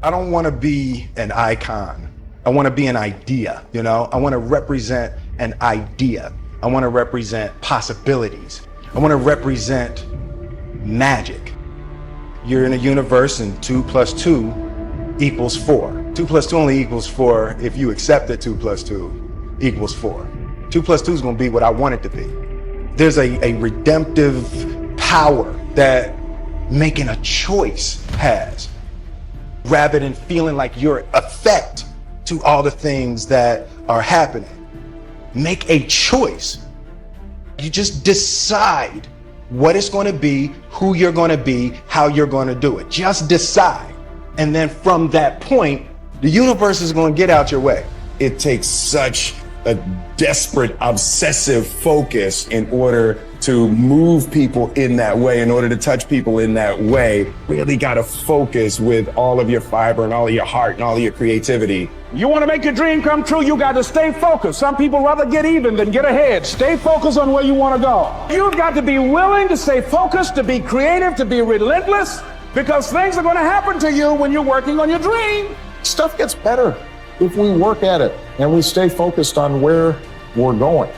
I don't want to be an icon. I want to be an idea, you know? I want to represent an idea. I want to represent possibilities. I want to represent magic. You're in a universe and 2 + 2 = 4. 2 + 2 only equals 4 if you accept that 2 + 2 = 4. 2 + 2 is going to be what I want it to be. There's a redemptive power that making a choice has, rather than feeling like you're effect to all the things that are happening. Make a choice. You just decide what it's going to be, who you're going to be, how you're going to do it. Just decide. And then from that point, the universe is going to get out your way. It takes such a desperate, obsessive focus in order to move people in that way, in order to touch people in that way. Really got to focus with all of your fiber and all of your heart and all of your creativity. You want to make your dream come true, you got to stay focused. Some people rather get even than get ahead. Stay focused on where you want to go. You've got to be willing to stay focused, to be creative, to be relentless, because things are going to happen to you when you're working on your dream. Stuff gets better if we work at it and we stay focused on where we're going.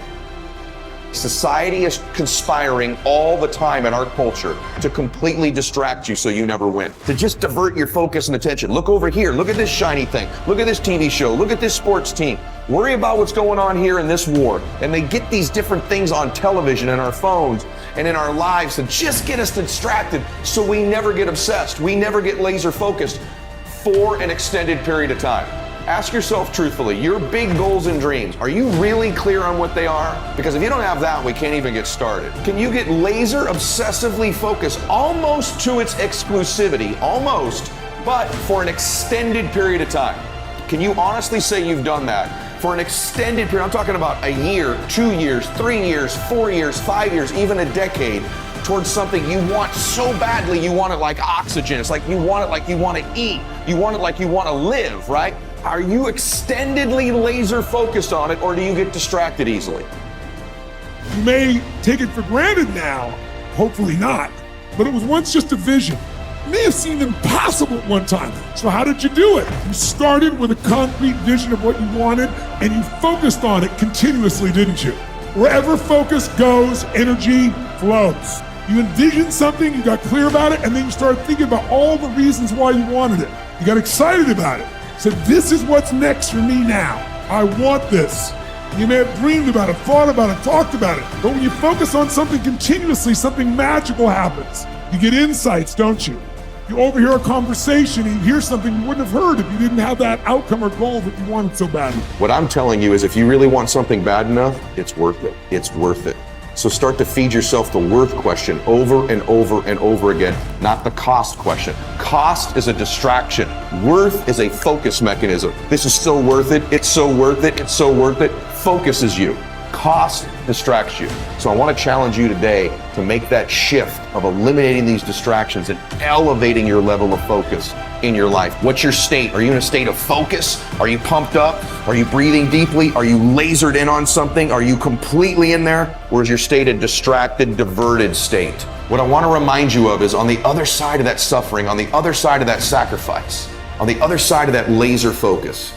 Society is conspiring all the time in our culture to completely distract you so you never win. To just divert your focus and attention. Look over here. Look at this shiny thing. Look at this TV show. Look at this sports team. Worry about what's going on here in this war. And they get these different things on television and our phones and in our lives to just get us distracted so we never get obsessed. We never get laser focused for an extended period of time. Ask yourself truthfully, your big goals and dreams, are you really clear on what they are? Because if you don't have that, we can't even get started. Can you get laser obsessively focused almost to its exclusivity, almost, but for an extended period of time? Can you honestly say you've done that for an extended period? I'm talking about a year, 2 years, 3 years, 4 years, 5 years, even a decade, towards something you want so badly, you want it like oxygen. It's like you want it like you want to eat. You want it like you want to live, right? Are you extendedly laser focused on it, or do you get distracted easily? You may take it for granted now, hopefully not, but it was once just a vision. It may have seemed impossible at one time. So how did you do it? You started with a concrete vision of what you wanted, and you focused on it continuously, didn't you? Wherever focus goes, energy flows. You envisioned something, you got clear about it, and then you started thinking about all the reasons why you wanted it. You got excited about it. Said, this is what's next for me now. I want this. You may have dreamed about it, thought about it, talked about it. But when you focus on something continuously, something magical happens. You get insights, don't you? You overhear a conversation and you hear something you wouldn't have heard if you didn't have that outcome or goal that you wanted so badly. What I'm telling you is if you really want something bad enough, it's worth it. It's worth it. So start to feed yourself the worth question over and over and over again, not the cost question. Cost is a distraction. Worth is a focus mechanism. This is so worth it. It's so worth it. It's so worth it. Focuses you. Cost distracts you. So I want to challenge you today to make that shift of eliminating these distractions and elevating your level of focus in your life. What's your state? Are you in a state of focus? Are you pumped up? Are you breathing deeply? Are you lasered in on something? Are you completely in there? Or is your state a distracted, diverted state? What I want to remind you of is on the other side of that suffering, on the other side of that sacrifice, on the other side of that laser focus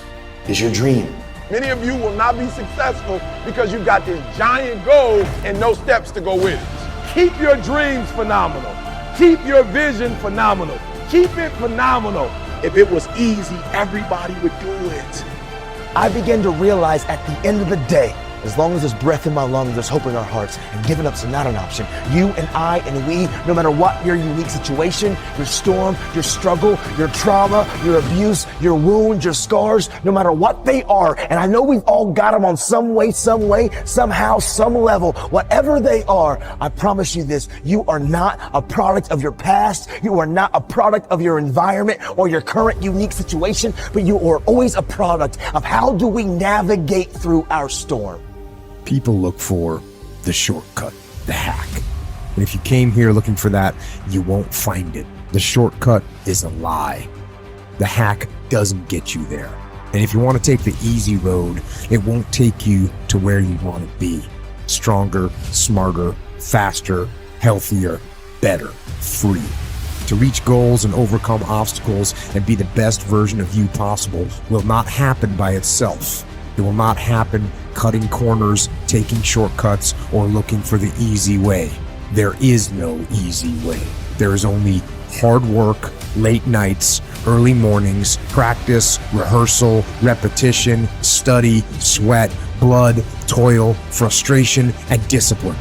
is your dream. Many of you will not be successful because you've got this giant goal and no steps to go with it. Keep your dreams phenomenal. Keep your vision phenomenal. Keep it phenomenal. If it was easy, everybody would do it. I began to realize at the end of the day, as long as there's breath in my lungs, there's hope in our hearts, and giving up's not an option. You and I and we, no matter what your unique situation, your storm, your struggle, your trauma, your abuse, your wounds, your scars, no matter what they are, and I know we've all got them on some way, somehow, some level, whatever they are, I promise you this, you are not a product of your past, you are not a product of your environment or your current unique situation, but you are always a product of how do we navigate through our storm. People look for the shortcut, the hack. And if you came here looking for that, you won't find it. The shortcut is a lie. The hack doesn't get you there. And if you want to take the easy road, it won't take you to where you want to be. Stronger, smarter, faster, healthier, better, free. to reach goals and overcome obstacles and be the best version of you possible will not happen by itself. It will not happen cutting corners, taking shortcuts, or looking for the easy way. There is no easy way. There is only hard work, late nights, early mornings, practice, rehearsal, repetition, study, sweat, blood, toil, frustration, and discipline.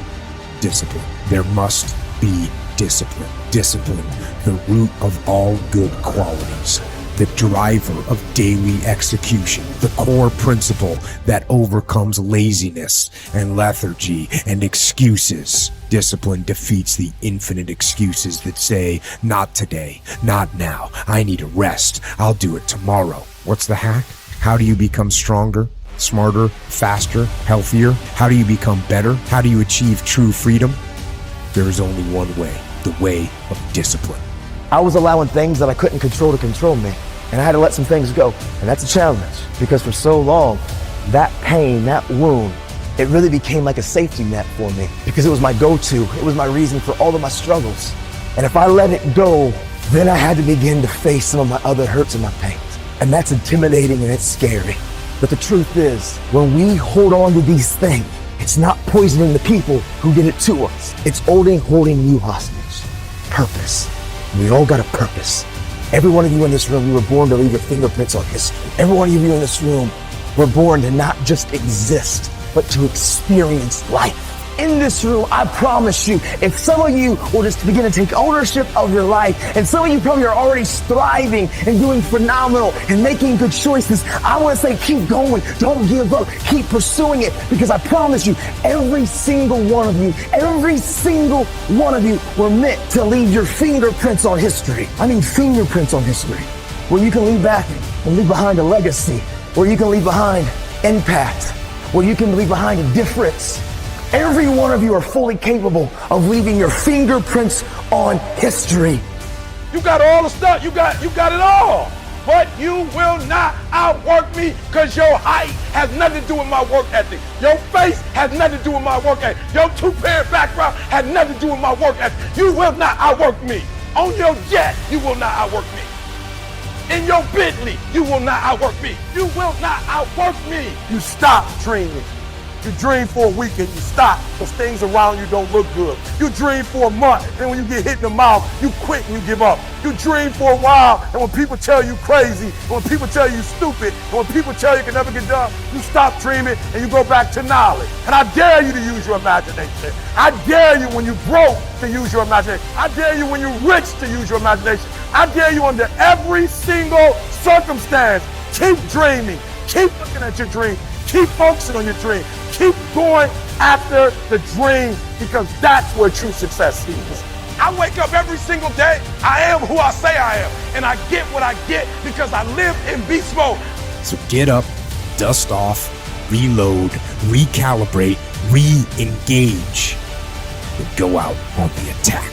Discipline. There must be discipline. Discipline, the root of all good qualities, the driver of daily execution, the core principle that overcomes laziness and lethargy and excuses. Discipline defeats the infinite excuses that say, not today, not now, I need a rest, I'll do it tomorrow. What's the hack? How do you become stronger, smarter, faster, healthier? How do you become better? How do you achieve true freedom? There is only one way, the way of discipline. I was allowing things that I couldn't control to control me. And I had to let some things go. And that's a challenge because for so long, that pain, that wound, it really became like a safety net for me because it was my go-to. It was my reason for all of my struggles. And if I let it go, then I had to begin to face some of my other hurts and my pains. And that's intimidating and it's scary. But the truth is, when we hold on to these things, it's not poisoning the people who did it to us. It's only holding you hostage. Purpose. We all got a purpose. Every one of you in this room, you were born to leave your fingerprints on history. Every one of you in this room were born to not just exist, but to experience life. In this room, I promise you, if some of you will just begin to take ownership of your life, and some of you probably are already striving and doing phenomenal and making good choices, I want to say keep going, don't give up, keep pursuing it, because I promise you, every single one of you were meant to leave your fingerprints on history. I mean fingerprints on history, where you can leave back and leave behind a legacy, where you can leave behind impact, where you can leave behind a difference. Every one of you are fully capable of leaving your fingerprints on history. You got all the stuff, you got it all. But you will not outwork me because your height has nothing to do with my work ethic. Your face has nothing to do with my work ethic. Your two-parent background has nothing to do with my work ethic. You will not outwork me. On your jet, you will not outwork me. In your Bentley, you will not outwork me. You will not outwork me. You stop dreaming. You dream for a week and you stop because things around you don't look good. You dream for a month and when you get hit in the mouth, you quit and you give up. You dream for a while and when people tell you crazy, and when people tell you stupid, and when people tell you can never get done, you stop dreaming and you go back to knowledge. And I dare you to use your imagination. I dare you when you're broke to use your imagination. I dare you when you're rich to use your imagination. I dare you under every single circumstance. Keep dreaming. Keep looking at your dream. Keep focusing on your dream. Keep going after the dream because that's where true success is. I wake up every single day. I am who I say I am. And I get what I get because I live in beast mode. So get up, dust off, reload, recalibrate, re-engage, and go out on the attack.